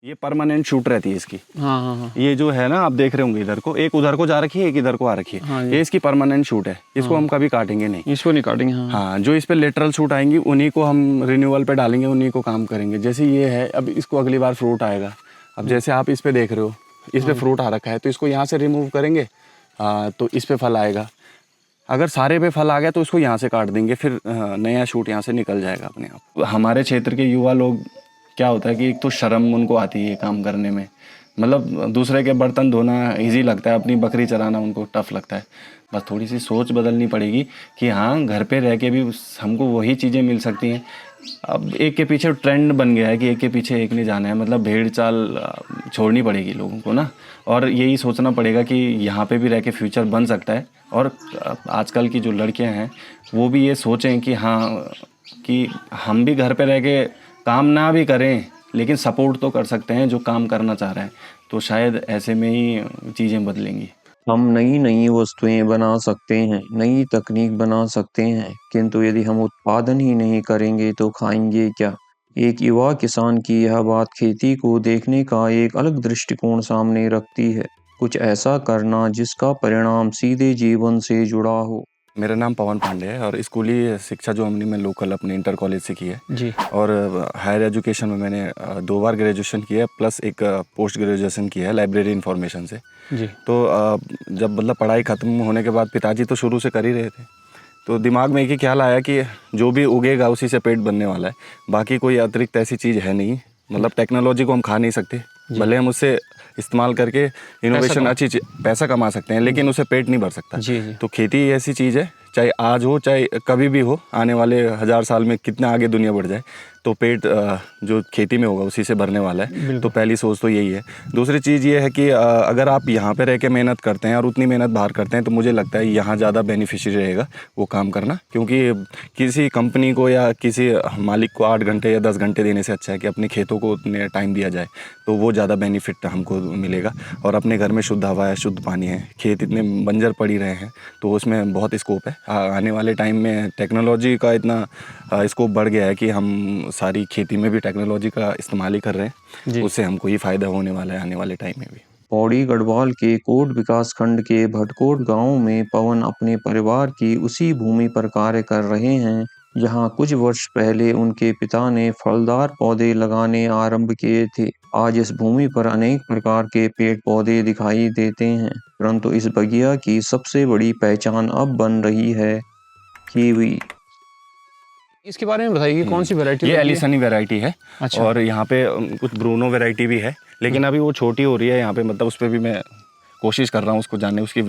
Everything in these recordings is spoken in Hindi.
ये परमानेंट शूट रहती है इसकी। हाँ हाँ हाँ। ये जो है ना, आप देख रहे होंगे इधर को, एक उधर को जा रखी है, एक इधर को आ रखी है। हाँ, ये इसकी परमानेंट शूट है, इसको हम कभी काटेंगे नहीं। इसको नहीं काटेंगे। हाँ हाँ, जो इस पे लेटरल शूट आएंगी उन्हीं को हम रिन्यूअल पे डालेंगे, उन्हीं को काम करेंगे। जैसे ये है, अब इसको अगली बार फ्रूट आएगा। अब जैसे आप इस पे देख रहे हो, इस पे फ्रूट आ रखा है, तो इसको यहाँ से रिमूव करेंगे तो इस पे फल आएगा। अगर सारे पे फल आ गया तो इसको यहाँ से काट देंगे, फिर नया शूट यहाँ से निकल जाएगा अपने आप। हमारे क्षेत्र के युवा लोग, क्या होता है कि एक तो शर्म उनको आती है काम करने में, मतलब दूसरे के बर्तन धोना इजी लगता है, अपनी बकरी चराना उनको टफ लगता है। बस थोड़ी सी सोच बदलनी पड़ेगी कि हाँ, घर पे रह के भी हमको वही चीज़ें मिल सकती हैं। अब एक के पीछे ट्रेंड बन गया है कि एक के पीछे एक नहीं जाना है, मतलब भेड़ चाल छोड़नी पड़ेगी लोगों को ना, और यही सोचना पड़ेगा कि यहाँ पे भी रह के फ्यूचर बन सकता है। और आजकल की जो लड़कियाँ हैं वो भी ये सोचें कि हाँ, कि हम भी घर पे रह के काम ना भी करें लेकिन सपोर्ट तो कर सकते हैं जो काम करना चाह रहे हैं। तो शायद ऐसे में ही चीज़ें बदलेंगी। हम नई नई वस्तुएं बना सकते हैं, नई तकनीक बना सकते हैं, किंतु यदि हम उत्पादन ही नहीं करेंगे तो खाएंगे क्या? एक युवा किसान की यह बात खेती को देखने का एक अलग दृष्टिकोण सामने रखती है। कुछ ऐसा करना जिसका परिणाम सीधे जीवन से जुड़ा हो। मेरा नाम पवन पांडे है और स्कूली शिक्षा जो हमने मैं लोकल अपने इंटर कॉलेज से की है जी। और हायर एजुकेशन में मैंने 2 बार ग्रेजुएशन किया है, प्लस एक पोस्ट ग्रेजुएशन किया है लाइब्रेरी इन्फॉर्मेशन से। जी। तो जब मतलब पढ़ाई ख़त्म होने के बाद पिताजी तो शुरू से कर ही रहे थे, तो दिमाग में एक ही ख्याल आया कि जो भी उगेगा उसी से पेट बनने वाला है, बाकी कोई अतिरिक्त ऐसी चीज़ है नहीं। मतलब टेक्नोलॉजी को हम खा नहीं सकते, भले हम उससे इस्तेमाल करके इनोवेशन अच्छी पैसा कमा सकते हैं, लेकिन उसे पेट नहीं भर सकता। जी जी। तो खेती ऐसी चीज़ है, चाहे आज हो चाहे कभी भी हो, आने वाले 1000 साल में कितना आगे दुनिया बढ़ जाए, तो पेट जो खेती में होगा उसी से भरने वाला है। तो पहली सोच तो यही है। दूसरी चीज़ ये है कि अगर आप यहाँ पे रह के मेहनत करते हैं और उतनी मेहनत बाहर करते हैं, तो मुझे लगता है यहाँ ज़्यादा बेनिफिशियरी रहेगा वो काम करना, क्योंकि किसी कंपनी को या किसी मालिक को 8 घंटे या 10 घंटे देने से अच्छा है कि अपने खेतों को उतने टाइम दिया जाए, तो वो ज़्यादा बेनिफिट हमको मिलेगा। और अपने घर में शुद्ध हवा है, शुद्ध पानी है, खेत इतने बंजर पड़ ही रहे हैं, तो उसमें बहुत स्कोप है। आने वाले टाइम में टेक्नोलॉजी का इतना स्कोप बढ़ गया है कि हम सारी खेती में भी टेक्नोलॉजी का इस्तेमाल ही कर रहे हैं, उससे हमको ही फ़ायदा होने वाला है आने वाले टाइम में भी। पौड़ी गढ़वाल के कोट विकास खंड के भटकोट गांव में पवन अपने परिवार की उसी भूमि पर कार्य कर रहे हैं जहां कुछ वर्ष पहले उनके पिता ने फलदार पौधे लगाने आरंभ किए थे। आज इस भूमि पर अनेक प्रकार के पेड़ पौधे दिखाई देते हैं, परंतु इस बगिया की सबसे बड़ी पहचान अब बन रही है कीवी। इसके बारे में बताइए कौन सी वैरायटी? ये एलिसनी वैरायटी है। अच्छा। और यहाँ पे कुछ ब्रूनो वैरायटी भी है, लेकिन अभी वो छोटी हो रही है यहाँ पे, मतलब उस पर भी मैं कोशिश कर रहा हूँ उसको जानने, उसकी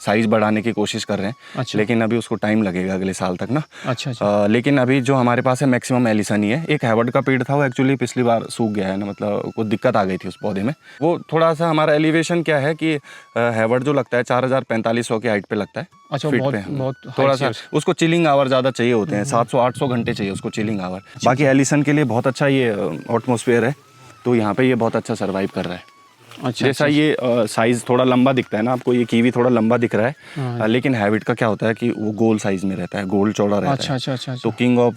साइज़ बढ़ाने की कोशिश कर रहे हैं। अच्छा। लेकिन अभी उसको टाइम लगेगा अगले साल तक ना। अच्छा अच्छा। लेकिन अभी जो हमारे पास है मैक्सिमम एलिसन ही है। एक हैवर्ड का पेड़ था, वो एक्चुअली पिछली बार सूख गया है ना, मतलब कुछ दिक्कत आ गई थी उस पौधे में। वो थोड़ा सा हमारा एलिवेशन क्या है कि हैवर्ड जो लगता है 4000-4500 की हाइट पे लगता है। अच्छा, फीट बहुत पे बहुत थोड़ा सा उसको चिलिंग आवर ज़्यादा चाहिए होते हैं, 700-800 घंटे चाहिए उसको चिलिंग आवर। बाकी एलिसन के लिए बहुत अच्छा ये एटमॉस्फेयर है, तो यहाँ पे ये बहुत अच्छा सर्वाइव कर रहा है। अच्छा। जैसा ये साइज़ थोड़ा लंबा दिखता है ना आपको, ये कीवी थोड़ा लंबा दिख रहा है, लेकिन हैवर्ड का क्या होता है कि वो गोल साइज़ में रहता है, गोल चौड़ा रहता है। अच्छा अच्छा अच्छा। तो किंग ऑफ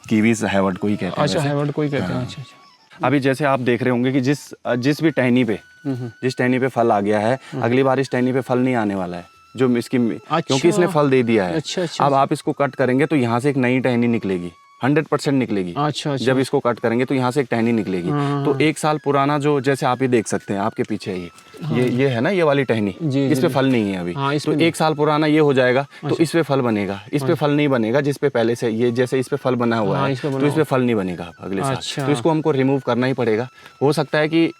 कीवीज हैवर्ड को ही कहते हैं। अच्छा, हैवर्ड को ही कहते हैं। अच्छा अच्छा। अभी जैसे आप देख रहे होंगे कि जिस भी टहनी पे फल आ गया है, अगली बार इस टहनी पे फल नहीं आने वाला है, जो इसकी क्योंकि इसने फल दे दिया है। अच्छा अच्छा। अब आप इसको कट करेंगे तो यहाँ से एक नई टहनी निकलेगी, 100% निकलेगी। अच्छा अच्छा। जब इसको कट करेंगे तो यहाँ से एक टहनी निकलेगी। तो 1 साल पुराना जो, जैसे आप ये देख सकते हैं आपके पीछे ये है ना, ये वाली टहनी, इस पे फल नहीं है अभी। तो 1 साल पुराना ये हो जाएगा, तो इस पे फल बनेगा, इस पे फल नहीं बनेगा। जिस पे पहले से ये जैसे इस पे फल बना हुआ है, तो इस पे फल नहीं बनेगा अगले साल। तो इसको हमको रिमूव करना ही पड़ेगा। हो सकता है कि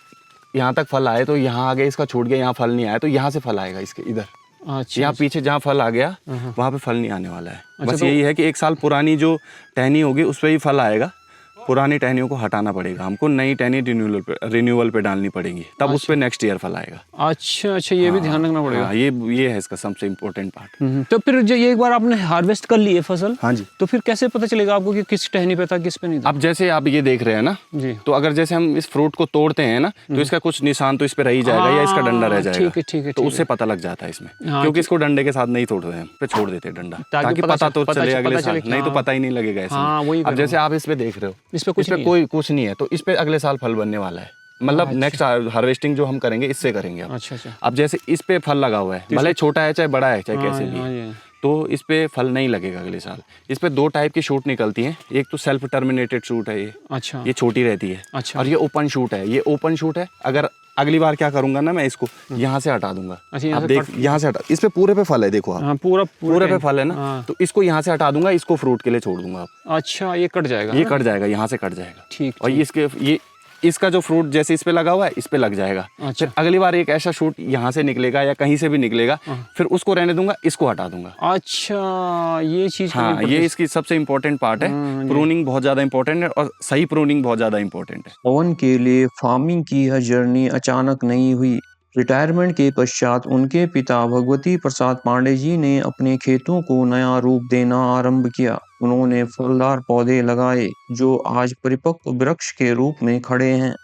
यहाँ तक फल आए तो यहाँ आगे इसका छूट गया, यहाँ फल नहीं आया तो यहाँ से फल आएगा इसके इधर। अच्छा। यहाँ पीछे जहाँ फल आ गया वहाँ पे फल नहीं आने वाला है। बस यही है कि 1 साल पुरानी जो टहनी होगी उस पर ही फल आएगा, पुरानी टहनियों को हटाना पड़ेगा हमको, नई टहनी रिन्यूअल पे डालनी पड़ेगी, तब उस पर नेक्स्ट ईयर फल आएगा। अच्छा अच्छा, ये भी ध्यान रखना पड़ेगा। ये है इसका सबसे इम्पोर्टेंट पार्ट। तो फिर जो ये एक बार आपने हार्वेस्ट कर ली है फसल, हाँ जी, तो फिर कैसे पता चलेगा आपको कि किस टहनी पे था किस पे नहीं था? अब जैसे आप ये देख रहे हैं ना जी, तो अगर जैसे हम इस फ्रूट को तोड़ते हैं ना, तो इसका कुछ निशान तो इस पे रह ही जाएगा या इसका डंडा रह जाएगा। ठीक है ठीक है। तो उससे पता लग जाता है इसमें, क्योंकि इसको डंडे के साथ नहीं तोड़ते हैं, पे छोड़ देते हैं डंडा, ताकि पता तो चले अगले साल, नहीं तो पता ही नहीं लगेगा इसमें। अब जैसे आप इस पे देख रहे हो, इस पे कुछ नहीं है, तो इस पे अगले साल फल बनने वाला है। मतलब नेक्स्ट हार्वेस्टिंग जो हम करेंगे इससे करेंगे अब। अच्छा अच्छा। अब जैसे इस पे फल लगा हुआ है, भले छोटा है चाहे बड़ा है चाहे कैसे भी हाँ, है, ये। तो इस पे फल नहीं लगेगा अगले साल। इस पे 2 टाइप की शूट निकलती हैं, एक तो सेल्फ टर्मिनेटेड शूट है अच्छा ये छोटी रहती है, अच्छा। और ये ओपन शूट है। ये ओपन शूट है, अगर अगली बार क्या करूंगा ना, मैं इसको यहाँ से हटा दूंगा। अच्छा, यहाँ आप से देख यहाँ से हटा, इस पे पूरे पे फल है, देखो आप, हाँ, पूरा पूरे पे फल है ना, हाँ। तो इसको यहाँ से हटा दूंगा, इसको फ्रूट के लिए छोड़ दूंगा आप। अच्छा, ये कट जाएगा ये ना? कट जाएगा, यहाँ से कट जाएगा। ठीक और ये इसका जो फ्रूट जैसे इस पे लगा हुआ है इस पे लग जाएगा। अच्छा। फिर अगली बार एक ऐसा शूट यहाँ से निकलेगा या कहीं से भी निकलेगा, फिर उसको रहने दूंगा, इसको हटा दूंगा। अच्छा, ये चीज हाँ, ये इसकी सबसे इम्पोर्टेंट पार्ट है। प्रूनिंग बहुत ज़्यादा इंपॉर्टेंट है, और सही प्रूनिंग बहुत ज़्यादा इंपॉर्टेंट है। पवन के लिए फार्मिंग की यह जर्नी अचानक नहीं हुई। रिटायरमेंट के पश्चात उनके पिता भगवती प्रसाद पांडे जी ने अपने खेतों को नया रूप देना आरंभ किया। उन्होंने फलदार पौधे लगाए जो आज परिपक्व वृक्ष के रूप में खड़े हैं।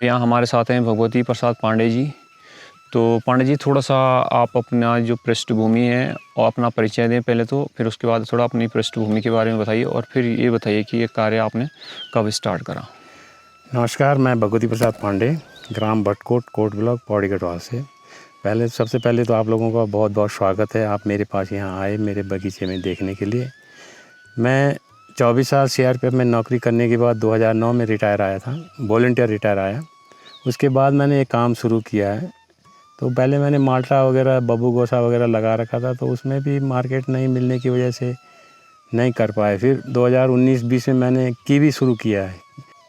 यहाँ हमारे साथ हैं भगवती प्रसाद पांडे जी। तो पांडे जी, थोड़ा सा आप अपना जो पृष्ठभूमि है और अपना परिचय दें पहले तो, फिर उसके बाद थोड़ा अपनी पृष्ठभूमि के बारे में बताइए, और फिर ये बताइए कि ये कार्य आपने कब स्टार्ट करा। नमस्कार, मैं भगवती प्रसाद पांडे, ग्राम भटकोट, कोट ब्लॉक, पौड़ी गढ़वाल से। सबसे पहले तो आप लोगों का बहुत बहुत स्वागत है, आप मेरे पास यहाँ आए मेरे बगीचे में देखने के लिए। मैं 24 साल CRPF में नौकरी करने के बाद 2009 में रिटायर आया था, वॉलंटियर रिटायर आया। उसके बाद मैंने एक काम शुरू किया है। तो पहले मैंने माल्टा वगैरह, बब्बू गोसा वगैरह लगा रखा था, तो उसमें भी मार्केट नहीं मिलने की वजह से नहीं कर पाए। फिर 2019-20 में मैंने कीवी शुरू किया है,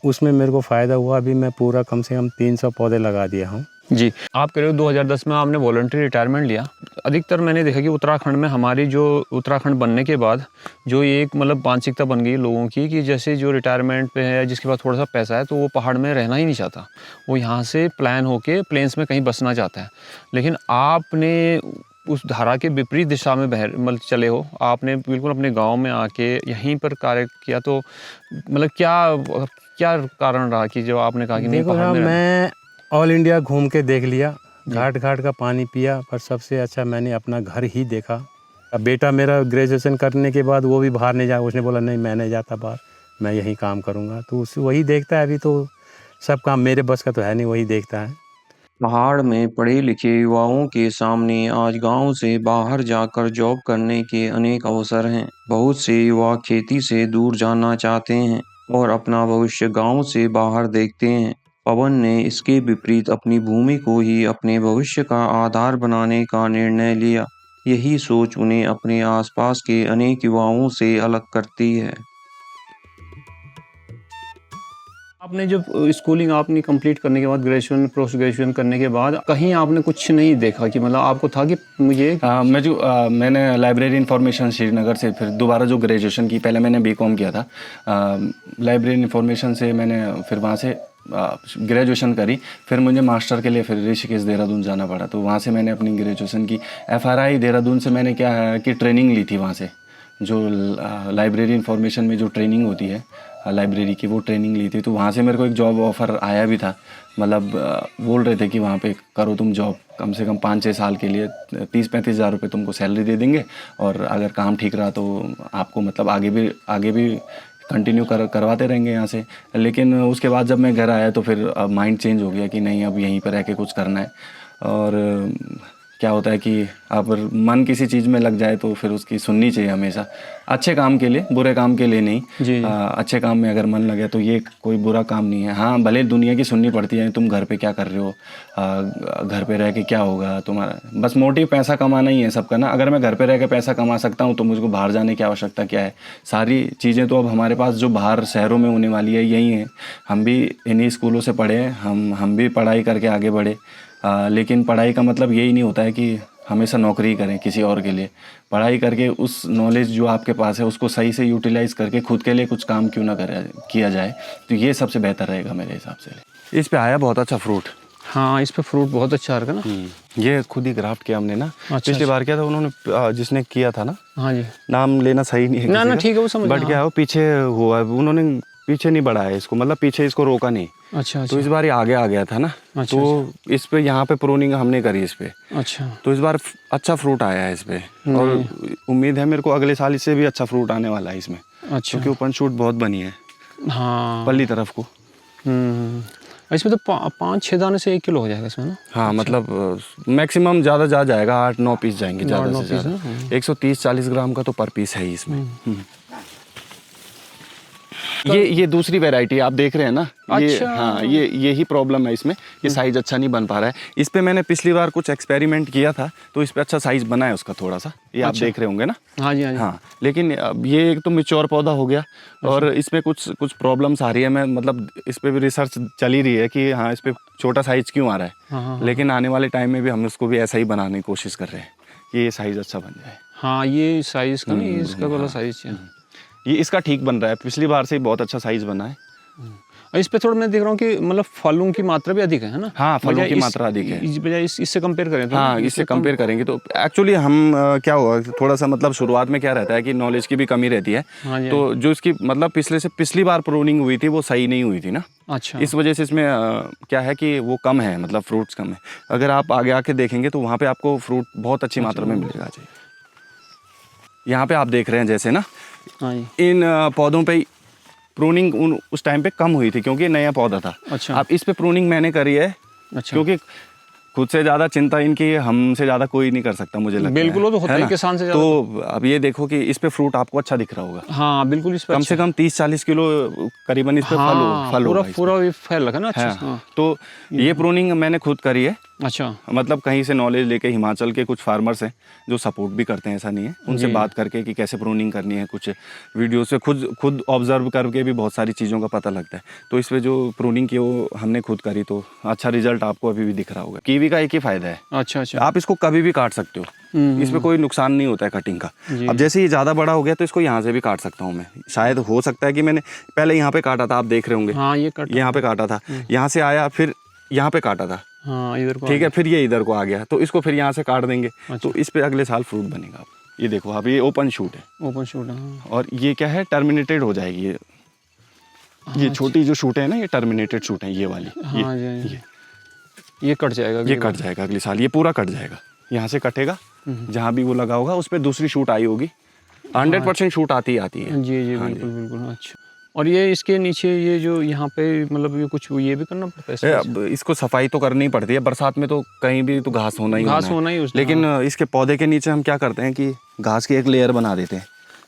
उसमें मेरे को फ़ायदा हुआ। अभी मैं पूरा कम से कम 300 पौधे लगा दिया हूँ। जी, आप कह रहे हो 2010 में आपने वॉलंटरी रिटायरमेंट लिया। अधिकतर मैंने देखा कि उत्तराखंड में, हमारी जो उत्तराखंड बनने के बाद जो एक मतलब मानसिकता बन गई लोगों की कि जैसे जो रिटायरमेंट पे है, जिसके पास थोड़ा सा पैसा है, तो वो पहाड़ में रहना ही नहीं चाहता, वो यहाँ से प्लान होके प्लेन्स में कहीं बसना चाहता है। लेकिन आपने उस धारा के विपरीत दिशा में मतलब चले हो, आपने बिल्कुल अपने गाँव में आके यहीं पर कार्य किया। तो मतलब क्या कारण रहा कि जो आपने कहा कि नहीं, देखो पहाड़ में मैं ऑल इंडिया घूम के देख लिया, घाट घाट का पानी पिया, पर सबसे अच्छा मैंने अपना घर ही देखा। अब बेटा मेरा ग्रेजुएशन करने के बाद वो भी बाहर नहीं जा, उसने बोला नहीं मैं नहीं जाता बाहर, मैं यहीं काम करूँगा। तो उस वही देखता है। अभी तो सब काम मेरे बस का तो है नहीं, वही देखता है। पहाड़ में पढ़े लिखे युवाओं के सामने आज गांव से बाहर जाकर जॉब करने के अनेक अवसर हैं। बहुत से युवा खेती से दूर जाना चाहते हैं और अपना भविष्य गांव से बाहर देखते हैं। पवन ने इसके विपरीत अपनी भूमि को ही अपने भविष्य का आधार बनाने का निर्णय लिया। यही सोच उन्हें अपने आसपास के अनेक युवाओं से अलग करती है। आपने जब स्कूलिंग आपने कंप्लीट करने के बाद, ग्रेजुएशन, पोस्ट ग्रेजुएशन करने के बाद, कहीं आपने कुछ नहीं देखा कि मतलब आपको था कि मुझे मैंने लाइब्रेरी इंफॉर्मेशन श्रीनगर से फिर दोबारा जो ग्रेजुएशन की, पहले मैंने BCom किया था, लाइब्रेरी इंफॉर्मेशन से मैंने फिर वहाँ से ग्रेजुएशन करी। फिर मुझे मास्टर के लिए फिर ऋषिकेश देहरादून जाना पड़ा, तो वहाँ से मैंने अपनी ग्रेजुएशन की। FRI देहरादून से मैंने क्या है कि ट्रेनिंग ली थी वहाँ से, जो लाइब्रेरी इंफॉर्मेशन में जो ट्रेनिंग होती है लाइब्रेरी की, वो ट्रेनिंग ली थी। तो वहाँ से मेरे को एक जॉब ऑफ़र आया भी था, मतलब बोल रहे थे कि वहाँ पे करो तुम जॉब, कम से कम 5-6 साल के लिए 30-35 हज़ार रुपये तुमको सैलरी दे देंगे, और अगर काम ठीक रहा तो आपको मतलब आगे भी कंटिन्यू करवाते रहेंगे यहाँ से। लेकिन उसके बाद जब मैं घर आया तो फिर अब माइंड चेंज हो गया कि नहीं, अब यहीं पर रह के कुछ करना है। और क्या होता है कि अब मन किसी चीज़ में लग जाए तो फिर उसकी सुननी चाहिए हमेशा, अच्छे काम के लिए, बुरे काम के लिए नहीं। अच्छे काम में अगर मन लगे तो ये कोई बुरा काम नहीं है। हाँ, भले दुनिया की सुननी पड़ती है, तुम घर पे क्या कर रहे हो, घर पे रह के क्या होगा तुम्हारा, बस मोटिव पैसा कमाना ही है सबका ना। अगर मैं घर पे रह के पैसा कमा सकता हूँ तो मुझको बाहर जाने की आवश्यकता क्या है। सारी चीज़ें तो अब हमारे पास जो बाहर शहरों में होने वाली है यही है। हम भी इन्हीं स्कूलों से पढ़े हैं, हम भी पढ़ाई करके आगे बढ़े। लेकिन पढ़ाई का मतलब यही नहीं होता है कि हमेशा नौकरी करें किसी और के लिए। पढ़ाई करके उस नॉलेज जो आपके पास है उसको सही से यूटिलाइज़ करके खुद के लिए कुछ काम क्यों ना किया जाए, तो ये सबसे बेहतर रहेगा मेरे हिसाब से। इस पे आया बहुत अच्छा फ्रूट। हाँ, इस पे फ्रूट बहुत अच्छा आ रहा है ना। ये खुद ही ग्राफ्ट किया हमने ना। पिछली बार किया था उन्होंने, जिसने किया था ना, हाँ जी, नाम लेना सही नहीं है ना ठीक है, वो समझ, बट क्या है पीछे हुआ, उन्होंने पीछे नहीं बढ़ाया इसको, मतलब पीछे इसको रोका नहीं। अच्छा, तो इस बार ये आगे आ गया था ना। अच्छा, तो इस पे यहाँ पे प्रूनिंग हमने करी इस पे। अच्छा, तो इस बार अच्छा फ्रूट आया है इस पे, और उम्मीद है मेरे को अगले साल इससे भी अच्छा फ्रूट आने वाला है इसमें। अच्छा, क्योंकि ओपन शूट बहुत बनी है। हाँ। पल्ली तरफ को। इसमें तो 5-6 दाने से 1 किलो हो जाएगा इसमें ना। हाँ मतलब मैक्सिमम ज़्यादा जा जाएगा, 8-9 पीस जाएंगे ज़्यादा 8-9 से पीस ज़्यादा। ना, 130-40 ग्राम का तो पर पीस है ही इसमें। ये दूसरी वैरायटी आप देख रहे हैं ना, ये अच्छा। हाँ यही प्रॉब्लम है इसमें, ये साइज अच्छा नहीं बन पा रहा है। इस पे मैंने पिछली बार कुछ एक्सपेरिमेंट किया था तो इस पे अच्छा साइज बना है उसका थोड़ा सा, ये आप देख रहे होंगे ना। हाँ जी, हाँ जी। हाँ लेकिन अब ये एक तो मैच्योर पौधा हो गया और इसमें कुछ प्रॉब्लम्स आ रही है। मैं मतलब इस पे भी रिसर्च चल ही रही है कि हाँ इस पे छोटा साइज क्यों आ रहा है। हाँ। लेकिन आने वाले टाइम में भी हम उसको भी ऐसा ही बनाने की कोशिश कर रहे हैं कि ये साइज अच्छा बन जाए। हाँ ये साइज का नहीं, इसका वाला साइज है। ये इसका ठीक बन रहा है, पिछली बार से ही बहुत अच्छा साइज बना है। और इस पे थोड़ा मैं देख रहा हूँ कि मतलब फलों की मात्रा भी अधिक है ना। हाँ फलों बजाय की मात्रा अधिक है। इस बजाय इससे कंपेयर करें तो हाँ इससे कंपेयर करेंगे तो एक्चुअली हम क्या हुआ थोड़ा सा मतलब शुरुआत में क्या रहता है कि नॉलेज की भी कमी रहती है। हाँ जी, तो जो इसकी मतलब पिछली बार प्रूनिंग हुई थी वो सही नहीं हुई थी ना। अच्छा। इस वजह से इसमें क्या है कि वो कम है, मतलब फ्रूट्स कम है। अगर आप आगे आके देखेंगे तो वहाँ पे आपको फ्रूट बहुत अच्छी मात्रा में मिलेगा जी। यहाँ पे आप देख रहे हैं जैसे ना, हाँ जी। इन पौधों पे प्रूनिंग उस टाइम पे कम हुई थी क्योंकि नया पौधा था। अच्छा। अब इस पे प्रूनिंग मैंने करी है अच्छा। क्योंकि खुद से ज़्यादा चिंता इनकी हमसे ज़्यादा कोई नहीं कर सकता मुझे लगता है। बिल्कुल, वो तो होता है ही ना? किसान से ज़्यादा। तो अब ये देखो कि इस पे फ्रूट आपको अच्छा दिख रहा होगा। हाँ बिल्कुल, इस पे कम से कम 30-40 किलो करीबन इस पे फल होगा इसमें। पूरा फैल रखा ना अच्छा। हाँ। तो ये प्रूनिंग मैंने खुद करी है। अच्छा। मतलब कहीं से नॉलेज लेके, हिमाचल के कुछ फार्मर्स हैं जो सपोर्ट भी करते हैं, ऐसा नहीं है, उनसे बात करके कि कैसे प्रूनिंग करनी है, कुछ वीडियो से खुद ऑब्जर्व करके भी बहुत सारी चीज़ों का पता लगता है। तो इस पे जो प्रूनिंग की वो हमने खुद करी तो अच्छा रिजल्ट आपको अभी भी दिख रहा होगा। कीवी का एक ही फायदा है, अच्छा। अच्छा। आप इसको कभी भी काट सकते हो, इसमें कोई नुकसान नहीं होता है कटिंग का। जी। अब जैसे ये ज़्यादा बड़ा हो गया तो इसको यहाँ से भी काट सकता हूँ मैं। शायद हो सकता है कि मैंने पहले यहाँ पे काटा था, आप देख रहे होंगे। हाँ ये कट। यहाँ पे काटा था, यहाँ से आया, फिर यहाँ पे काटा था, हाँ इधर को। ठीक है, फिर ये इधर को आ गया तो इसको फिर यहाँ से काट देंगे। अच्छा। तो इस पे अगले साल फ्रूट बनेगा। आप ये देखो, आप ये ओपन शूट है ओपन शूट है। हाँ। और ये क्या है, टर्मिनेटेड हो जाएगी ये छोटी जो शूट है ना, ये टर्मिनेटेड शूट है ये वाली। हाँ जी, ये कट जाएगा। ये कट जाएगा अगले साल, ये पूरा कट जाएगा, यहाँ से कटेगा, जहाँ भी वो लगा होगा उस पर दूसरी शूट आई होगी। 100% शूट आती है। जी जी बिल्कुल बिल्कुल। अच्छा। और ये इसके नीचे ये जो यहाँ पे मतलब ये कुछ ये भी करना पड़ता है अब इसको सफाई तो करनी पड़ती है, बरसात में तो कहीं भी तो घास होना ही होना ही उसमें। लेकिन इसके पौधे के नीचे हम क्या करते हैं कि घास की एक लेयर बना देते हैं।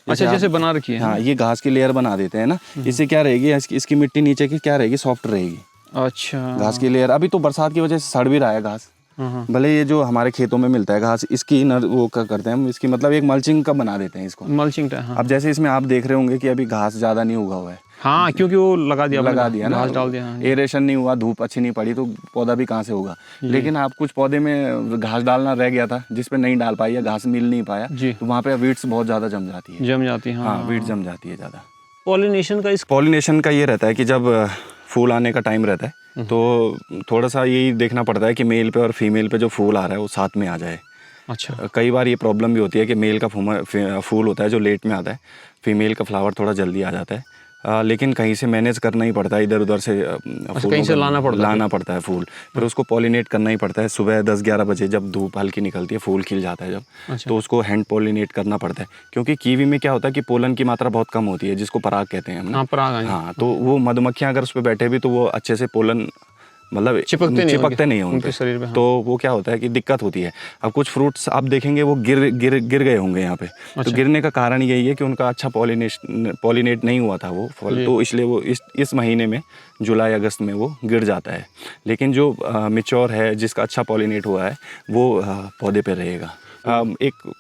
अच्छा, जैसे बना रखी है। हाँ ये घास की लेयर बना देते हैं ना, इससे क्या रहेगी, इसकी मिट्टी नीचे की क्या रहेगी, सॉफ्ट रहेगी। अच्छा। घास की लेयर अभी तो बरसात की वजह से सड़ भी रहा है घास। भले ये जो हमारे खेतों में मिलता है घास, इसकी वो क्या करते हैं हम, इसकी मतलब एक मल्चिंग का बना देते हैं इसको। Mulching type. हाँ। अब जैसे इसमें आप देख रहे होंगे कि अभी घास ज़्यादा नहीं उगा हुआ है। हाँ क्योंकि वो लगा दिया ना, घास डाल दिया। हाँ। एरेशन नहीं हुआ, धूप अच्छी नहीं पड़ी तो पौधा भी कहाँ से होगा। लेकिन आप कुछ पौधे में घास डालना रह गया था जिस पे नहीं डाल पाई या घास मिल नहीं पाया, तो वहाँ पे वीड्स बहुत ज़्यादा जम जाती है। हाँ वीड जम जाती है ज़्यादा। पॉलिनेशन का ये रहता है कि जब फूल आने का टाइम रहता है तो थोड़ा सा यही देखना पड़ता है कि मेल पे और फीमेल पे जो फूल आ रहा है वो साथ में आ जाए। अच्छा। कई बार ये प्रॉब्लम भी होती है कि मेल का फूल होता है जो लेट में आता है, फीमेल का फ्लावर थोड़ा जल्दी आ जाता है। लेकिन कहीं से मैनेज करना ही पड़ता है, इधर उधर से कहीं से लाना पड़ता है फूल, फिर उसको पॉलिनेट करना ही पड़ता है। सुबह 10-11 बजे जब धूप हल्की निकलती है, फूल खिल जाता है जब, तो उसको हैंड पॉलिनेट करना पड़ता है। क्योंकि कीवी में क्या होता है कि पोलन की मात्रा बहुत कम होती है, जिसको पराग कहते हैं हम। हाँ पराग। हाँ तो वो मधुमक्खियाँ अगर उस पर बैठे भी तो वो अच्छे से पोलन मतलब चिपकते नहीं हैं उनके शरीर पे। हाँ। तो वो क्या होता है कि दिक्कत होती है। अब कुछ फ्रूट्स आप देखेंगे वो गिर गए होंगे यहाँ पे। अच्छा। तो गिरने का कारण यही है कि उनका अच्छा पॉलिनेट नहीं हुआ था वो फल, तो इसलिए वो इस महीने में जुलाई अगस्त में वो गिर जाता है। लेकिन जो मैच्योर है, जिसका अच्छा पॉलिनेट हुआ है, वो पौधे पे रहेगा। एक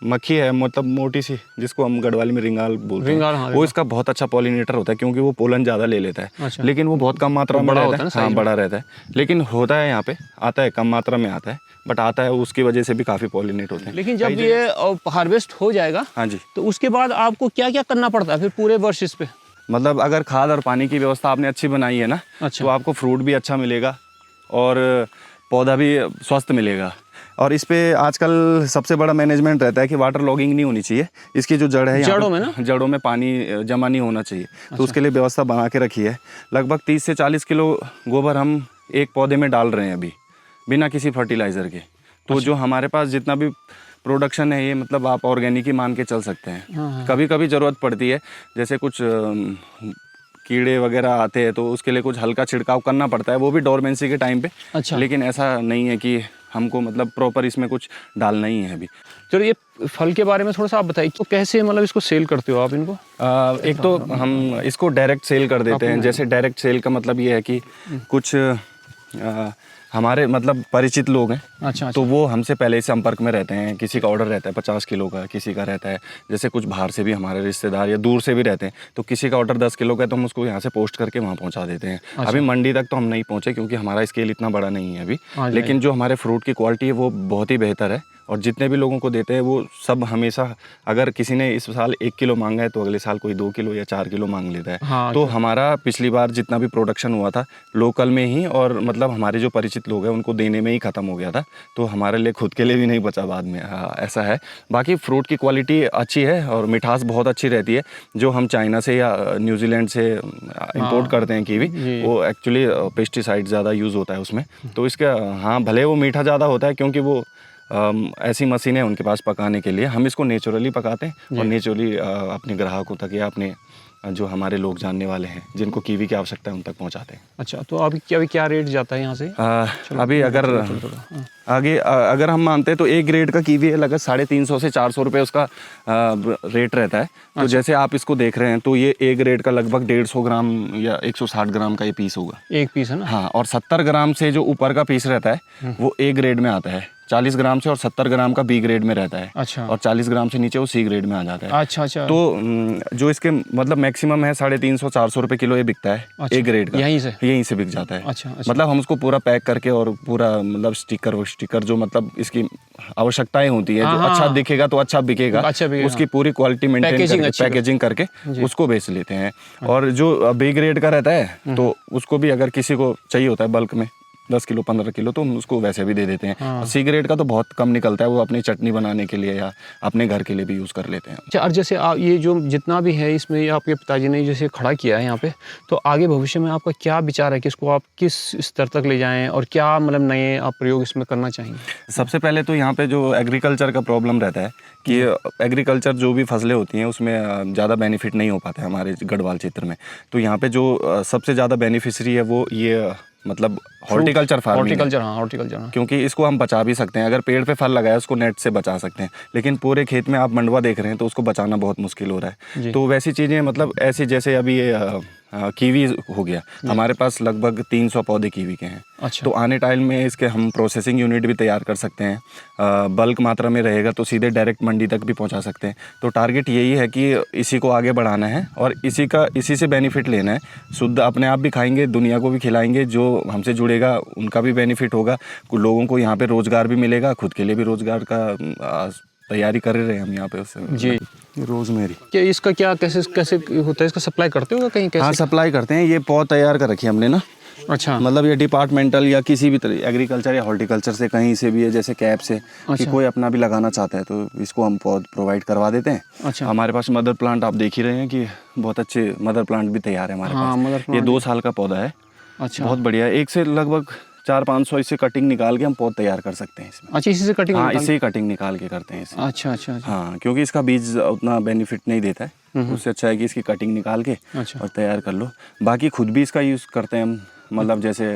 मक्खी है मतलब मोटी सी, जिसको हम गढ़वाली में रिंगाल बोलते हैं। हाँ, वो इसका बहुत अच्छा पॉलिनेटर होता है क्योंकि वो पोलन ज़्यादा ले लेता है। अच्छा। लेकिन वो बहुत कम मात्रा में रहता है। हाँ बड़ा रहता है, लेकिन होता है यहाँ पे, आता है कम मात्रा में आता है, बट आता है, उसकी वजह से भी काफ़ी पॉलिनेट होते हैं। लेकिन जब ये हार्वेस्ट हो जाएगा, हाँ जी, तो उसके बाद आपको क्या क्या करना पड़ता है फिर पूरे वर्ष इस पे? मतलब अगर खाद और पानी की व्यवस्था आपने अच्छी बनाई है ना, तो आपको फ्रूट भी अच्छा मिलेगा और पौधा भी स्वस्थ मिलेगा। और इस पे आजकल सबसे बड़ा मैनेजमेंट रहता है कि वाटर लॉगिंग नहीं होनी चाहिए। इसकी जो जड़ है, जड़ों में पानी जमा नहीं होना चाहिए। अच्छा। तो उसके लिए व्यवस्था बना के रखी है। लगभग 30 से 40 किलो गोबर हम एक पौधे में डाल रहे हैं अभी, बिना किसी फर्टिलाइज़र के। तो जो हमारे पास जितना भी प्रोडक्शन है, ये मतलब आप ऑर्गेनिक ही मान के चल सकते हैं। कभी कभी ज़रूरत पड़ती है, जैसे कुछ कीड़े वगैरह आते हैं तो उसके लिए कुछ हल्का छिड़काव करना पड़ता है, वो भी डोरमेंसी के टाइम पे। अच्छा। लेकिन ऐसा नहीं है कि हमको मतलब प्रॉपर इसमें कुछ डालना ही है अभी। चलो ये फल के बारे में थोड़ा सा आप बताइए, तो कैसे मतलब इसको सेल करते हो आप इनको? एक तो हम इसको डायरेक्ट सेल कर देते हैं। जैसे डायरेक्ट सेल का मतलब ये है कि कुछ हमारे मतलब परिचित लोग हैं, अच्छा। तो वो हमसे पहले ही संपर्क में रहते हैं। किसी का ऑर्डर रहता है 50 किलो का, किसी का रहता है, जैसे कुछ बाहर से भी हमारे रिश्तेदार या दूर से भी रहते हैं, तो किसी का ऑर्डर 10 किलो का है तो हम उसको यहाँ से पोस्ट करके वहाँ पहुँचा देते हैं। अभी मंडी तक तो हम नहीं पहुँचे क्योंकि हमारा स्केल इतना बड़ा नहीं है अभी, लेकिन जो हमारे फ्रूट की क्वालिटी है वो बहुत ही बेहतर है। और जितने भी लोगों को देते हैं वो सब हमेशा, अगर किसी ने इस साल 1 किलो मांगा है तो अगले साल कोई 2 किलो या 4 किलो मांग लेता है। हाँ, तो हमारा पिछली बार जितना भी प्रोडक्शन हुआ था लोकल में ही, और मतलब हमारे जो परिचित लोग हैं उनको देने में ही ख़त्म हो गया था, तो हमारे लिए खुद के लिए भी नहीं बचा बाद में। हाँ, ऐसा है। बाकी फ्रूट की क्वालिटी अच्छी है और मिठास बहुत अच्छी रहती है। जो हम चाइना से या न्यूजीलैंड से इंपोर्ट करते हैं कीवी, वो एक्चुअली पेस्टिसाइड ज़्यादा यूज़ होता है उसमें, तो इसका हाँ भले वो मीठा ज़्यादा होता है क्योंकि वो ऐसी मशीनें हैं उनके पास पकाने के लिए। हम इसको नेचुरली पकाते हैं और नेचुरली अपने ग्राहकों तक या अपने जो हमारे लोग जानने वाले हैं जिनको कीवी की आवश्यकता है उन तक पहुंचाते हैं। अच्छा, तो अभी क्या रेट जाता है यहाँ से? अभी अगर आगे अगर हम मानते हैं तो एक ग्रेड का कीवी है लगभग 350 से 400 रुपये उसका रेट रहता है। तो जैसे आप इसको देख रहे हैं तो ये एक ग्रेड का लगभग 150 ग्राम या 160 ग्राम का ये पीस होगा। एक पीस है ना? हाँ, और 70 ग्राम से जो ऊपर का पीस रहता है वो ए ग्रेड में आता है। 40 ग्राम से और 70 ग्राम का बी ग्रेड में रहता है। अच्छा। और 40 ग्राम से नीचे वो सी ग्रेड में आ जाता है। अच्छा अच्छा। तो जो इसके मतलब मैक्सिमम है 350-400 रुपये किलो ये बिकता है। अच्छा। ए ग्रेड का यहीं से बिक जाता है। अच्छा, अच्छा। मतलब हम उसको पूरा पैक करके और पूरा मतलब स्टिकर जो मतलब इसकी आवश्यकताएं होती है, जो अच्छा दिखेगा तो अच्छा बिकेगा, उसकी पूरी क्वालिटी मेंटेन करके पैकेजिंग करके उसको बेच लेते हैं। और जो बी ग्रेड का रहता है तो उसको भी अगर किसी को चाहिए होता है बल्क में 10 किलो 15 किलो तो हम उसको वैसे भी दे देते हैं। और सी ग्रेड का तो बहुत कम निकलता है, वो अपनी चटनी बनाने के लिए या अपने घर के लिए भी यूज़ कर लेते हैं। अच्छा, और जैसे ये जो जितना भी है इसमें आपके पिताजी ने जैसे खड़ा किया है यहाँ पे, तो आगे भविष्य में आपका क्या विचार है कि इसको आप किस स्तर तक ले जाएं और क्या मतलब नए आप प्रयोग इसमें करना चाहेंगे? सबसे पहले तो यहाँ पे जो एग्रीकल्चर का प्रॉब्लम रहता है कि एग्रीकल्चर जो भी फसलें होती हैं उसमें ज़्यादा बेनिफिट नहीं हो पाता है हमारे गढ़वाल क्षेत्र में। तो यहाँ पे जो सबसे ज़्यादा बेनिफिशरी है वो ये मतलब हॉर्टिकल्चर फार्मिंग। हॉर्टिकल्चर, क्योंकि इसको हम बचा भी सकते हैं। अगर पेड़ पे फल लगाया उसको नेट से बचा सकते हैं, लेकिन पूरे खेत में आप मंडवा देख रहे हैं तो उसको बचाना बहुत मुश्किल हो रहा है। तो वैसी चीज़ें मतलब ऐसी जैसे अभी ये कीवी हो गया, हमारे पास लगभग 300 पौधे कीवी के हैं। अच्छा। तो आने टाइम में इसके हम प्रोसेसिंग यूनिट भी तैयार कर सकते हैं। बल्क मात्रा में रहेगा तो सीधे डायरेक्ट मंडी तक भी पहुंचा सकते हैं। तो टारगेट यही है कि इसी को आगे बढ़ाना है और इसी से बेनिफिट लेना है। शुद्ध अपने आप भी खाएंगे, दुनिया को भी खिलाएंगे, जो हमसे जुड़ेगा उनका भी बेनिफिट होगा, लोगों को यहाँ पे रोज़गार भी मिलेगा, खुद के लिए भी रोज़गार का तैयारी कर रहे हैं हम यहाँ पे उससे। जी, रोजमेरी क्या इसका क्या कैसे होता है? इसका सप्लाई करते हो कहीं कैसे? हाँ, सप्लाई करते हैं। ये पौध तैयार कर रखी है हमने ना। अच्छा। मतलब ये डिपार्टमेंटल या किसी भी तरह एग्रीकल्चर या हॉर्टिकल्चर से कहीं से भी है, जैसे कैप से कि कोई अपना भी लगाना चाहता है तो इसको हम पौध प्रोवाइड करवा देते हैं। अच्छा। हमारे पास मदर प्लांट आप देख ही रहे हैं कि बहुत अच्छे मदर प्लांट भी तैयार है हमारे पास। ये 2 साल का पौधा है। अच्छा। बहुत बढ़िया है। एक से लगभग 400-500 इससे कटिंग निकाल के हम पौध तैयार कर सकते हैं इसमें। अच्छा, इसी से कटिंग? हाँ, इसी कटिंग निकाल के करते हैं इसमें। अच्छा अच्छा। हाँ, क्योंकि इसका बीज उतना बेनिफिट नहीं देता है, उससे अच्छा है कि इसकी कटिंग निकाल के और तैयार कर लो। बाकी खुद भी इसका यूज़ करते हैं हम, मतलब जैसे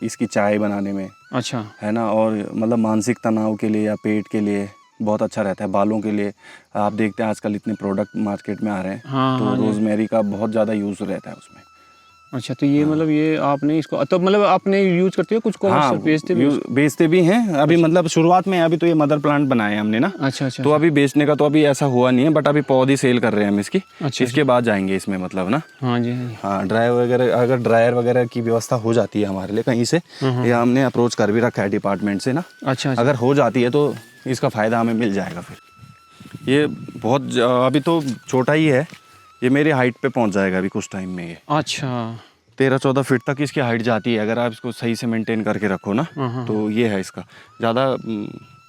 इसकी चाय बनाने में। अच्छा। है ना, और मतलब मानसिक तनाव के लिए या पेट के लिए बहुत अच्छा रहता है। बालों के लिए आप देखते हैं आजकल इतने प्रोडक्ट मार्केट में आ रहे हैं। हाँ, तो रोजमेरी का बहुत ज़्यादा यूज़ रहता है उसमें। अच्छा, तो ये मतलब ये आपने इसको तो मतलब आपने यूज करते हो कुछ कॉमर्शियल? बेचते भी हैं अभी। अच्छा। मतलब शुरुआत में अभी तो ये मदर प्लांट बनाए हमने ना। अच्छा अच्छा। तो अभी बेचने का तो अभी ऐसा हुआ नहीं है, बट अभी पौधे सेल कर रहे हैं हम इसकी। अच्छा। इसके बाद जाएंगे इसमें मतलब ना। हाँ जी। हाँ, अगर ड्रायर वगैरह की व्यवस्था हो जाती है हमारे लिए कहीं से, या हमने अप्रोच कर भी रखा है डिपार्टमेंट से ना। अच्छा। अगर हो जाती है तो इसका फ़ायदा हमें मिल जाएगा। फिर ये बहुत अभी तो छोटा ही है, ये मेरी हाइट पे पहुंच जाएगा अभी कुछ टाइम में ये। अच्छा। 13-14 फीट तक इसकी हाइट जाती है अगर आप इसको सही से मेंटेन करके रखो ना। तो ये है इसका ज़्यादा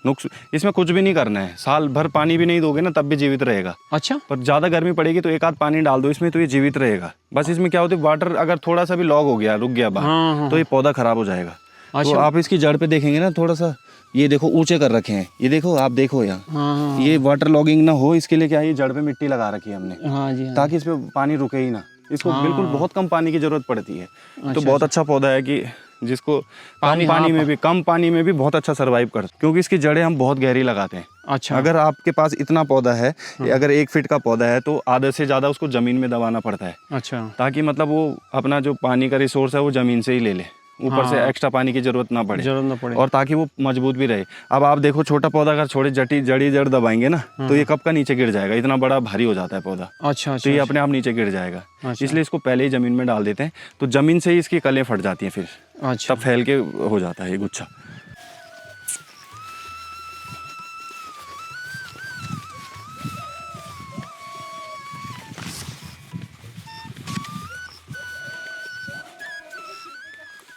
नुक्स। इसमें कुछ भी नहीं करना है, साल भर पानी भी नहीं दोगे ना तब भी जीवित रहेगा। अच्छा। पर ज़्यादा गर्मी पड़ेगी तो एक आध पानी डाल दो इसमें तो ये जीवित रहेगा। बस इसमें क्या होता है, वाटर अगर थोड़ा सा भी लॉग हो गया, रुक गया बाहर, तो ये पौधा खराब हो जाएगा। तो आप इसकी जड़ पे देखेंगे ना, थोड़ा सा ये देखो ऊंचे कर रखे हैं, ये देखो, आप देखो यहाँ। ये वाटर लॉगिंग ना हो इसके लिए क्या है, ये जड़ पे मिट्टी लगा रखी है हमने। हाँ जी। ताकि इस पे पानी रुके ही ना। इसको हाँ। बिल्कुल बहुत कम पानी की ज़रूरत पड़ती है। तो अच्छा, बहुत अच्छा पौधा है कि जिसको पानी, कम पानी हाँ, में भी कम पानी में भी बहुत अच्छा सर्वाइव कर, क्योंकि इसकी जड़ें हम बहुत गहरी लगाते हैं। अच्छा। अगर आपके पास इतना पौधा है, अगर 1 फीट का पौधा है तो आधे से ज़्यादा उसको ज़मीन में दबाना पड़ता है, अच्छा। ताकि मतलब वो अपना जो पानी का रिसोर्स है वो ज़मीन से ही ले ले, ऊपर से हाँ। एक्स्ट्रा पानी की ज़रूरत ना पड़े, जरूरत ना पड़े। और ताकि वो मजबूत भी रहे। अब आप देखो, छोटा पौधा अगर छोटे जड़ी जड़ दबाएंगे ना तो ये कब का नीचे गिर जाएगा, इतना बड़ा भारी हो जाता है पौधा। अच्छा। तो ये अपने आप नीचे गिर जाएगा। अच्छा। इसलिए इसको पहले ही ज़मीन में डाल देते हैं, तो ज़मीन से ही इसकी कलें फट जाती हैं, फिर अच्छा। तब फैल के हो जाता है ये गुच्छा।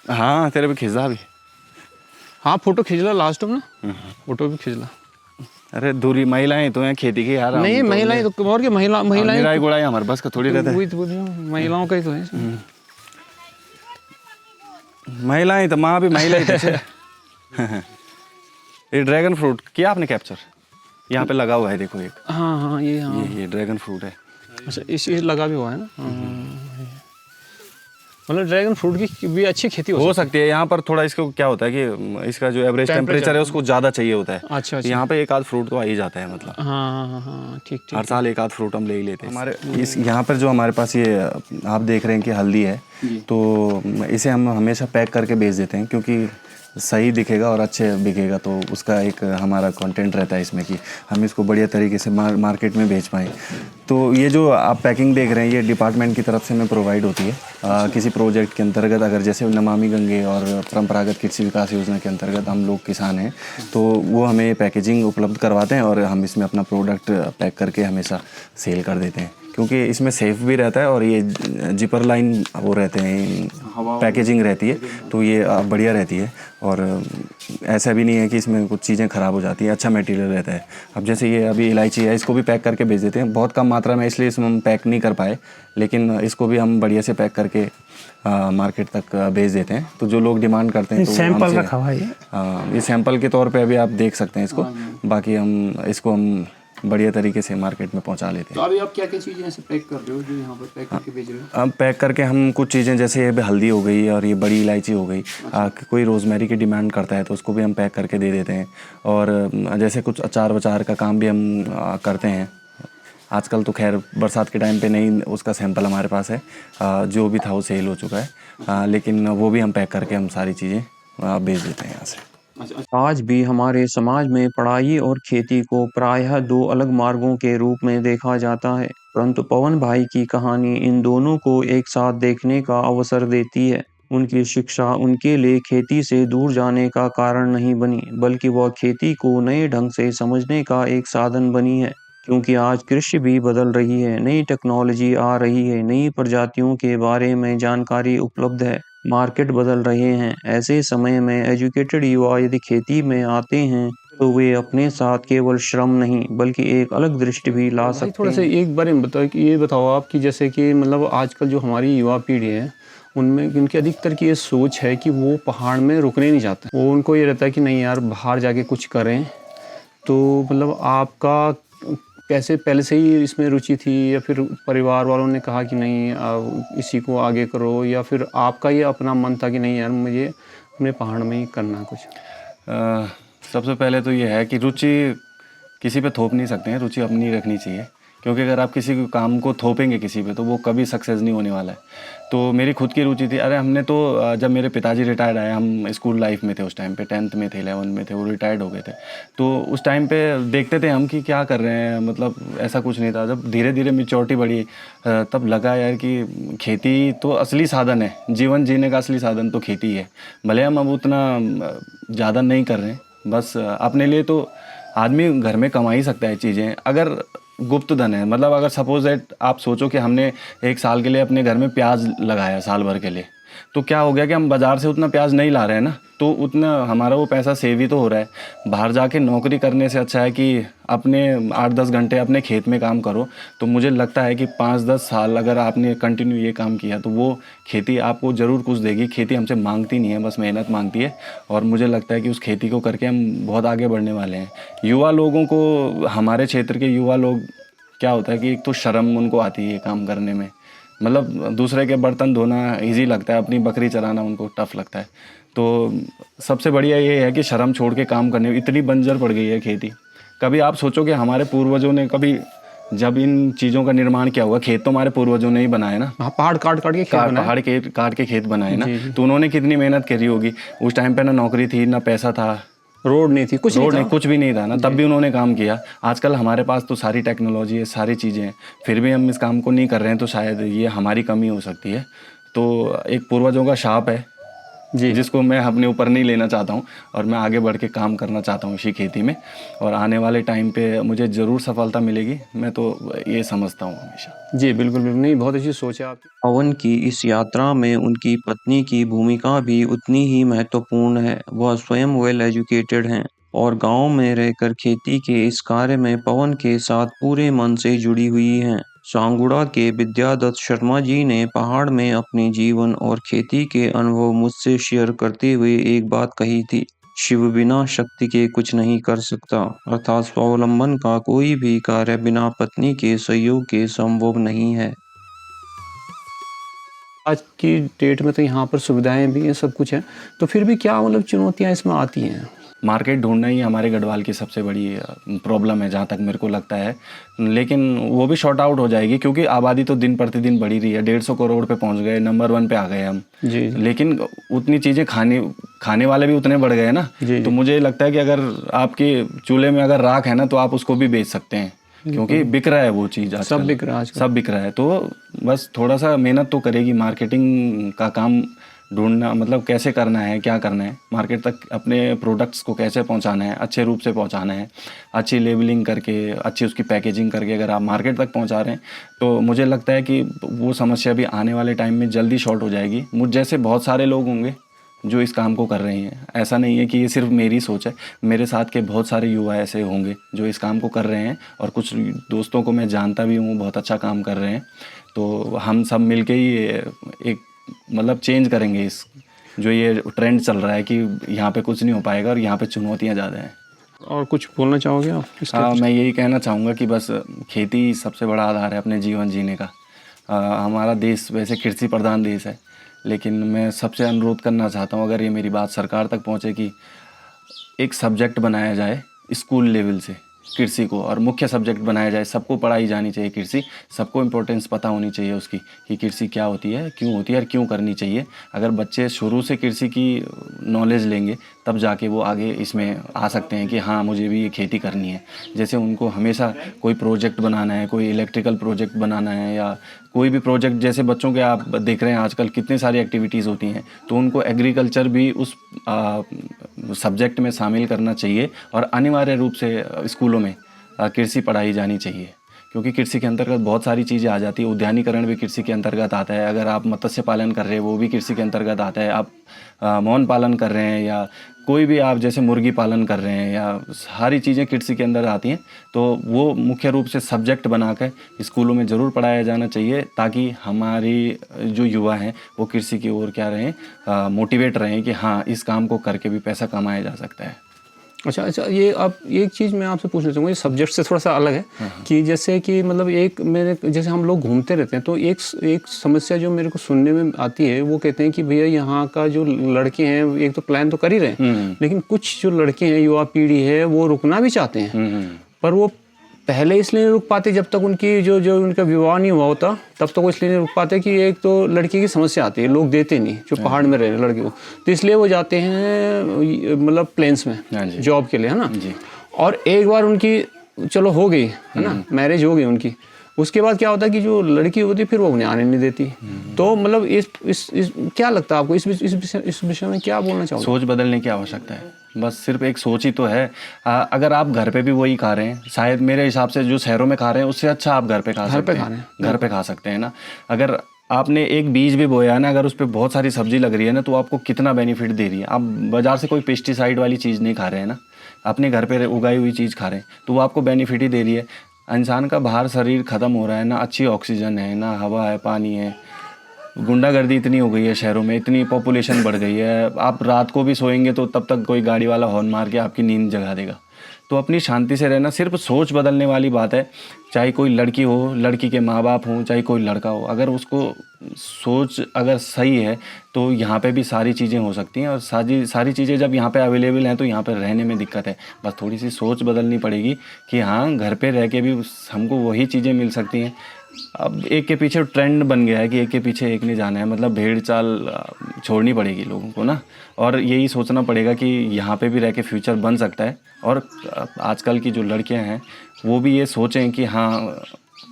हाँ, तेरे पे खिंचा भी। हाँ, फोटो खींच ला लास्ट में ना, फोटो भी खींच ला। अरे दूरी महिलाएं तो हैं खेती की यार। नहीं, महिलाएं तो और क्या, महिलाएं निराई गुड़ाई हमारे बस का थोड़ी रहता है। वही तो बोल रही हूँ, महिलाओं का ही तो है इसमें। महिलाएं तो माँ भी महिला ही थे। ये ड्रैगन फ्रूट किया आपने कैप्चर? यहाँ पे लगा हुआ है, देखो एक। हाँ हाँ, ये हाँ। ये ड्रैगन फ्रूट है। अच्छा, इस लगा भी हुआ है ना। मतलब ड्रैगन फ्रूट की भी अच्छी खेती हो सकती है। यहाँ पर थोड़ा इसको क्या होता है कि इसका जो एवरेज टेम्परेचर है उसको ज़्यादा चाहिए होता है। अच्छा। तो यहाँ पे एक आध फ्रूट तो आ ही जाता है, मतलब हाँ हाँ हाँ, ठीक ठीक। हर साल एक आध फ्रूट हम ले ही लेते हैं। हमारे इस यहाँ पर जो हमारे पास ये आप देख रहे हैं कि हल्दी है, तो इसे हम हमेशा पैक करके बेच देते हैं, क्योंकि सही दिखेगा और अच्छे बिकेगा। तो उसका एक हमारा कंटेंट रहता है इसमें कि हम इसको बढ़िया तरीके से मार्केट में बेच पाएँ। तो ये जो आप पैकिंग देख रहे हैं, ये डिपार्टमेंट की तरफ से हमें प्रोवाइड होती है। किसी प्रोजेक्ट के अंतर्गत, अगर जैसे नमामि गंगे और परंपरागत कृषि विकास योजना के अंतर्गत हम लोग किसान हैं, तो वो हमें पैकेजिंग उपलब्ध करवाते हैं और हम इसमें अपना प्रोडक्ट पैक करके हमेशा सेल कर देते हैं, क्योंकि इसमें सेफ भी रहता है और ये जिपर लाइन वो रहते हैं, पैकेजिंग रहती है, तो ये बढ़िया रहती है। और ऐसा भी नहीं है कि इसमें कुछ चीज़ें ख़राब हो जाती हैं, अच्छा मटेरियल रहता है। अब जैसे ये अभी इलायची है, इसको भी पैक करके बेच देते हैं, बहुत कम मात्रा में, इसलिए इसमें हम पैक नहीं कर पाए, लेकिन इसको भी हम बढ़िया से पैक करके मार्केट तक भेज देते हैं। तो जो लोग डिमांड करते हैं तो सैंपल रखा हुआ है ये सैंपल के तौर पे अभी आप देख सकते हैं इसको। बाकी हम बढ़िया तरीके से मार्केट में पहुंचा लेते हैं। तो अभी आप क्या क्या चीज़ें ऐसे पैक कर रहे हो जो यहाँ पर पैक करके बेच रहे हो? अब पैक करके हम कुछ चीज़ें, जैसे ये हल्दी हो गई और ये बड़ी इलायची हो गई, कोई रोज़मेरी की डिमांड करता है तो उसको भी हम पैक करके दे देते हैं। और जैसे कुछ अचार वचार का काम भी हम करते हैं। आजकल तो खैर बरसात के टाइम पे नहीं, उसका सैंपल हमारे पास है, जो भी था वो सेल हो चुका है, लेकिन वो भी हम पैक करके हम सारी चीज़ें बेच देते हैं यहाँ से। आज भी हमारे समाज में पढ़ाई और खेती को प्रायः दो अलग मार्गों के रूप में देखा जाता है, परंतु पवन भाई की कहानी इन दोनों को एक साथ देखने का अवसर देती है। उनकी शिक्षा उनके लिए खेती से दूर जाने का कारण नहीं बनी, बल्कि वह खेती को नए ढंग से समझने का एक साधन बनी है। क्योंकि आज कृषि भी बदल रही है, नई टेक्नोलॉजी आ रही है, नई प्रजातियों के बारे में जानकारी उपलब्ध है, मार्केट बदल रहे हैं। ऐसे समय में एजुकेटेड युवा यदि खेती में आते हैं तो वे अपने साथ केवल श्रम नहीं बल्कि एक अलग दृष्टि भी ला सकते थोड़ा सा हैं। एक बारे में बताओ कि ये बताओ आप कि जैसे कि मतलब आजकल जो हमारी युवा पीढ़ी है, उनमें उनकी अधिकतर की ये सोच है कि वो पहाड़ में रुकने नहीं चाहते। वो उनको ये रहता है कि नहीं यार, बाहर जाके कुछ करें। तो मतलब आपका कैसे पहले से ही इसमें रुचि थी, या फिर परिवार वालों ने कहा कि नहीं इसी को आगे करो, या फिर आपका ये अपना मन था कि नहीं यार मुझे अपने पहाड़ में ही करना कुछ? सबसे पहले तो ये है कि रुचि किसी पे थोप नहीं सकते हैं, रुचि अपनी रखनी चाहिए, क्योंकि अगर आप किसी काम को थोपेंगे किसी पे तो वो कभी सक्सेस नहीं होने वाला है। तो मेरी खुद की रुचि थी। अरे हमने तो जब मेरे पिताजी रिटायर्ड आए, हम स्कूल लाइफ में थे उस टाइम पे, 10th में थे, 11 में थे, वो रिटायर्ड हो गए थे। तो उस टाइम पे देखते थे हम कि क्या कर रहे हैं, मतलब ऐसा कुछ नहीं था। जब धीरे धीरे मैच्योरिटी बढ़ी तब लगा यार कि खेती तो असली साधन है, जीवन जीने का असली साधन तो खेती है। भले हम अब उतना ज़्यादा नहीं कर रहे हैं, बस अपने लिए तो आदमी घर में कमा ही सकता है चीज़ें। अगर गुप्त धन है, मतलब अगर सपोज दैट आप सोचो कि हमने एक साल के लिए अपने घर में प्याज लगाया साल भर के लिए, तो क्या हो गया कि हम बाज़ार से उतना प्याज नहीं ला रहे हैं ना, तो उतना हमारा वो पैसा सेव ही तो हो रहा है। बाहर जाके नौकरी करने से अच्छा है कि अपने 8-10 घंटे अपने खेत में काम करो। तो मुझे लगता है कि 5-10 साल अगर आपने कंटिन्यू ये काम किया तो वो खेती आपको ज़रूर कुछ देगी। खेती हमसे मांगती नहीं है, बस मेहनत मांगती है, और मुझे लगता है कि उस खेती को करके हम बहुत आगे बढ़ने वाले हैं। युवा लोगों को, हमारे क्षेत्र के युवा लोग, क्या होता है कि एक तो शर्म उनको आती है ये काम करने में, मतलब दूसरे के बर्तन धोना इजी लगता है, अपनी बकरी चराना उनको टफ लगता है। तो सबसे बढ़िया ये है कि शर्म छोड़ के काम करने, इतनी बंजर पड़ गई है खेती। कभी आप सोचो कि हमारे पूर्वजों ने कभी जब इन चीज़ों का निर्माण किया होगा, खेत तो हमारे पूर्वजों ने ही बनाए ना, हाँ, पहाड़ काट काट के खेत बनाए। पहाड़ काट के खेत बनाए ना, तो उन्होंने कितनी मेहनत करी होगी। उस टाइम पे ना नौकरी थी ना पैसा था, रोड नहीं थी, कुछ रोड नहीं नहीं, कुछ भी नहीं था ना, तब भी उन्होंने काम किया। आजकल हमारे पास तो सारी टेक्नोलॉजी है, सारी चीज़ें हैं, फिर भी हम इस काम को नहीं कर रहे हैं, तो शायद ये हमारी कमी हो सकती है। तो एक पूर्वजों का शाप है जी, जिसको मैं अपने ऊपर नहीं लेना चाहता हूँ, और मैं आगे बढ़ के काम करना चाहता हूँ इसी खेती में, और आने वाले टाइम पे मुझे ज़रूर सफलता मिलेगी, मैं तो ये समझता हूँ हमेशा। जी, बिल्कुल, बिल्कुल। नहीं, बहुत अच्छी सोच है आपकी। पवन की इस यात्रा में उनकी पत्नी की भूमिका भी उतनी ही महत्वपूर्ण है। वह स्वयं वेल एजुकेटेड हैं और गांव में रहकर खेती के इस कार्य में पवन के साथ पूरे मन से जुड़ी हुई हैं। सांगुड़ा के विद्यादत्त शर्मा जी ने पहाड़ में अपने जीवन और खेती के अनुभव मुझसे शेयर करते हुए एक बात कही थी, शिव बिना शक्ति के कुछ नहीं कर सकता, अर्थात स्वावलंबन का कोई भी कार्य बिना पत्नी के सहयोग के संभव नहीं है। आज की डेट में तो यहाँ पर सुविधाएं भी हैं, सब कुछ है, तो फिर भी क्या मतलब चुनौतियाँ इसमें आती हैं? मार्केट ढूंढना ही हमारे गढ़वाल की सबसे बड़ी प्रॉब्लम है, जहाँ तक मेरे को लगता है। लेकिन वो भी शॉर्ट आउट हो जाएगी, क्योंकि आबादी तो दिन प्रतिदिन बढ़ी रही है। 150 करोड़ पे पहुंच गए, नंबर 1 पे आ गए हम। जी, लेकिन उतनी चीज़ें खाने वाले भी उतने बढ़ गए ना। जी, तो मुझे लगता है कि अगर आपके चूल्हे में अगर राख है ना, तो आप उसको भी बेच सकते हैं, क्योंकि बिक रहा है वो चीज़ आजकल। सब बिक रहा है आजकल। सब बिक रहा है। तो बस थोड़ा सा मेहनत तो करेगी, मार्केटिंग का काम ढूंढना, मतलब कैसे करना है, क्या करना है, मार्केट तक अपने प्रोडक्ट्स को कैसे पहुंचाना है, अच्छे रूप से पहुंचाना है, अच्छी लेबलिंग करके, अच्छी उसकी पैकेजिंग करके अगर आप मार्केट तक पहुंचा रहे हैं, तो मुझे लगता है कि वो समस्या भी आने वाले टाइम में जल्दी शॉर्ट हो जाएगी। मुझ जैसे बहुत सारे लोग होंगे जो इस काम को कर रहे हैं। ऐसा नहीं है कि ये सिर्फ मेरी सोच है, मेरे साथ के बहुत सारे युवा ऐसे होंगे जो इस काम को कर रहे हैं, और कुछ दोस्तों को मैं जानता भी हूँ, बहुत अच्छा काम कर रहे हैं। तो हम सब मिलके ही एक मतलब चेंज करेंगे इस जो ये ट्रेंड चल रहा है कि यहाँ पे कुछ नहीं हो पाएगा और यहाँ पे चुनौतियाँ ज़्यादा हैं। और कुछ बोलना चाहोगे आप? हाँ, मैं यही कहना चाहूँगा कि बस खेती सबसे बड़ा आधार है अपने जीवन जीने का। हमारा देश वैसे कृषि प्रधान देश है, लेकिन मैं सबसे अनुरोध करना चाहता हूँ, अगर ये मेरी बात सरकार तक पहुँचे, कि एक सब्जेक्ट बनाया जाए स्कूल लेवल से कृषि को, और मुख्य सब्जेक्ट बनाया जाए, सबको पढ़ाई जानी चाहिए कृषि, सबको इम्पोर्टेंस पता होनी चाहिए उसकी, कि कृषि क्या होती है, क्यों होती है और क्यों करनी चाहिए। अगर बच्चे शुरू से कृषि की नॉलेज लेंगे, तब जाके वो आगे इसमें आ सकते हैं कि हाँ मुझे भी ये खेती करनी है। जैसे उनको हमेशा कोई प्रोजेक्ट बनाना है, कोई इलेक्ट्रिकल प्रोजेक्ट बनाना है, या कोई भी प्रोजेक्ट, जैसे बच्चों के आप देख रहे हैं आजकल कितनी सारी एक्टिविटीज़ होती हैं, तो उनको एग्रीकल्चर भी उस सब्जेक्ट में शामिल करना चाहिए, और अनिवार्य रूप से स्कूलों में कृषि पढ़ाई जानी चाहिए, क्योंकि कृषि के अंतर्गत बहुत सारी चीज़ें आ जाती है। उद्यानीकरण भी कृषि के अंतर्गत आता है, अगर आप मत्स्य पालन कर रहे हैं वो भी कृषि के अंतर्गत आता है, आप मौन पालन कर रहे हैं, या कोई भी आप जैसे मुर्गी पालन कर रहे हैं, या सारी चीज़ें कृषि के अंदर आती हैं। तो वो मुख्य रूप से सब्जेक्ट बनाकर स्कूलों में ज़रूर पढ़ाया जाना चाहिए, ताकि हमारी जो युवा हैं वो कृषि की ओर क्या रहें, मोटिवेट रहें कि हाँ इस काम को करके भी पैसा कमाया जा सकता है। अच्छा, ये आप एक चीज़ मैं आपसे पूछना चाहूँगा, ये सब्जेक्ट से थोड़ा सा अलग है, कि जैसे कि मतलब एक मेरे जैसे हम लोग घूमते रहते हैं, तो एक समस्या जो मेरे को सुनने में आती है, वो कहते हैं कि भैया यहाँ का जो लड़के हैं, एक तो प्लान तो कर ही रहे हैं, लेकिन कुछ जो लड़के हैं, युवा पीढ़ी है, वो रुकना भी चाहते हैं, पर वो पहले इसलिए नहीं रुक पाते जब तक उनकी जो उनका विवाह नहीं हुआ होता, तब तक वो इसलिए नहीं रुक पाते कि एक तो लड़की की समस्या आती है, लोग देते नहीं जो पहाड़ में रह रहे लड़के को, तो इसलिए वो जाते हैं मतलब प्लेन्स में जॉब के लिए, है ना। और एक बार उनकी चलो हो गई, है ना, मैरिज हो गई उनकी, उसके बाद क्या होता है कि जो लड़की होती है फिर वो उन्हें आने नहीं देती। तो मतलब इस क्या लगता है आपको इस विषय में क्या बोलना चाहोगे? सोच बदलने की आवश्यकता है, बस सिर्फ एक सोच ही तो है। अगर आप घर पे भी वही खा रहे हैं, शायद मेरे हिसाब से जो शहरों में खा रहे हैं उससे अच्छा आप घर पे खा सकते हैं ना। अगर आपने एक बीज भी बोया है ना, अगर उस पर बहुत सारी सब्जी लग रही है ना, तो आपको कितना बेनिफिट दे रही है। आप बाजार से कोई पेस्टिसाइड वाली चीज़ नहीं खा रहे हैं ना, अपने घर पे उगाई हुई चीज़ खा रहे हैं, तो वो आपको बेनिफिट ही दे रही है। इंसान का बाहर शरीर ख़त्म हो रहा है, ना अच्छी ऑक्सीजन है, ना हवा है, पानी है, गुंडागर्दी इतनी हो गई है शहरों में, इतनी पॉपुलेशन बढ़ गई है। आप रात को भी सोएंगे तो तब तक कोई गाड़ी वाला हॉर्न मार के आपकी नींद जगा देगा। तो अपनी शांति से रहना, सिर्फ सोच बदलने वाली बात है। चाहे कोई लड़की हो, लड़की के माँ बाप हों, चाहे कोई लड़का हो, अगर उसको सोच अगर सही है तो यहाँ पे भी सारी चीज़ें हो सकती हैं। और सारी चीज़ें जब यहाँ पे अवेलेबल हैं तो यहाँ पे रहने में दिक्कत है। बस थोड़ी सी सोच बदलनी पड़ेगी कि हाँ, घर पे रह के भी हमको वही चीज़ें मिल सकती हैं। अब एक के पीछे ट्रेंड बन गया है कि एक के पीछे एक नहीं जाना है, मतलब भेड़ चाल छोड़नी पड़ेगी लोगों को ना, और यही सोचना पड़ेगा कि यहाँ पे भी रह के फ्यूचर बन सकता है। और आजकल की जो लड़कियाँ हैं वो भी ये सोचें कि हाँ,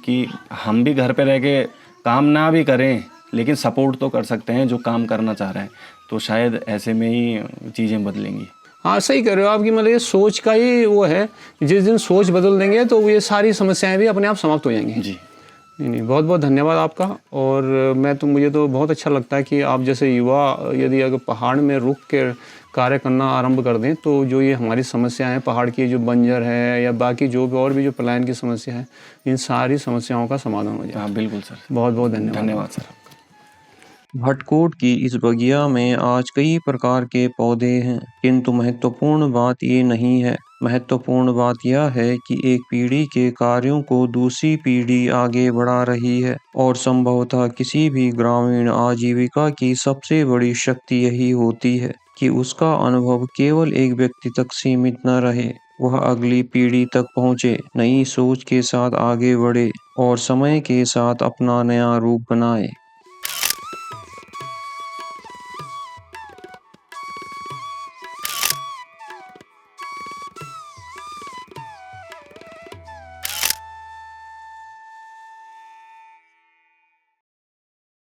कि हम भी घर पे रह के काम ना भी करें लेकिन सपोर्ट तो कर सकते हैं जो काम करना चाह रहे हैं। तो शायद ऐसे में ही चीज़ें बदलेंगी। हाँ, सही कर रहे हो आपकी, मतलब ये सोच का ही वो है, जिस दिन सोच बदल देंगे तो ये सारी समस्याएं भी अपने आप समाप्त हो जाएंगी। जी नहीं, बहुत बहुत धन्यवाद आपका। और मुझे तो बहुत अच्छा लगता है कि आप जैसे युवा यदि अगर पहाड़ में रुक के कार्य करना आरंभ कर दें तो जो ये हमारी समस्या है, पहाड़ की जो बंजर है या बाकी जो भी और भी जो पलायन की समस्या है, इन सारी समस्याओं का समाधान हो जाए। हाँ बिल्कुल सर, बहुत बहुत धन्यवाद। धन्यवाद सर। भटकोट की इस बगिया में आज कई प्रकार के पौधे हैं, किंतु महत्वपूर्ण बात ये नहीं है। महत्वपूर्ण बात यह है कि एक पीढ़ी के कार्यों को दूसरी पीढ़ी आगे बढ़ा रही है, और संभवतः किसी भी ग्रामीण आजीविका की सबसे बड़ी शक्ति यही होती है कि उसका अनुभव केवल एक व्यक्ति तक सीमित न रहे, वह अगली पीढ़ी तक पहुँचे, नई सोच के साथ आगे बढ़े और समय के साथ अपना नया रूप बनाए।